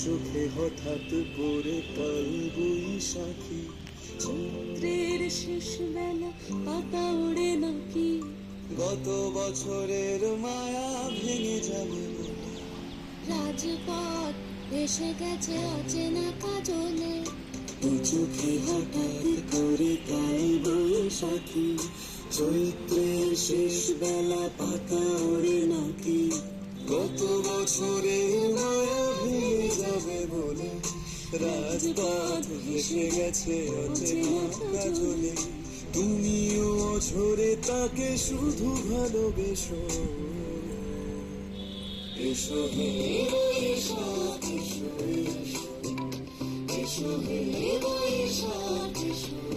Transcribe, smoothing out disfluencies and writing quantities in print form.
সুখে হঠাৎ করে কাল বৈশাখী। চৈত্রের শেষ বেলা পাতা ওড়ে নাকি, গত বছরের মায়া ভেঙে যাবে বলে। রাজপথ এসে গেছে অচেনা কাজলে, দু চোখে হঠাৎ করে কাল বৈশাখী। চৈত্রের শেষ বেলা পাতা ওড়ে নাকি, গত বছরের মায়া ভেঙে যাবে বলে। রাজপথ ভেসে গেছে অচেনা কাজলে, তুমিও ঝরে তাকে শুধু ভালোবেসো। এসো হে বৈশাখ এসো, এসো হে বৈশাখ এসো।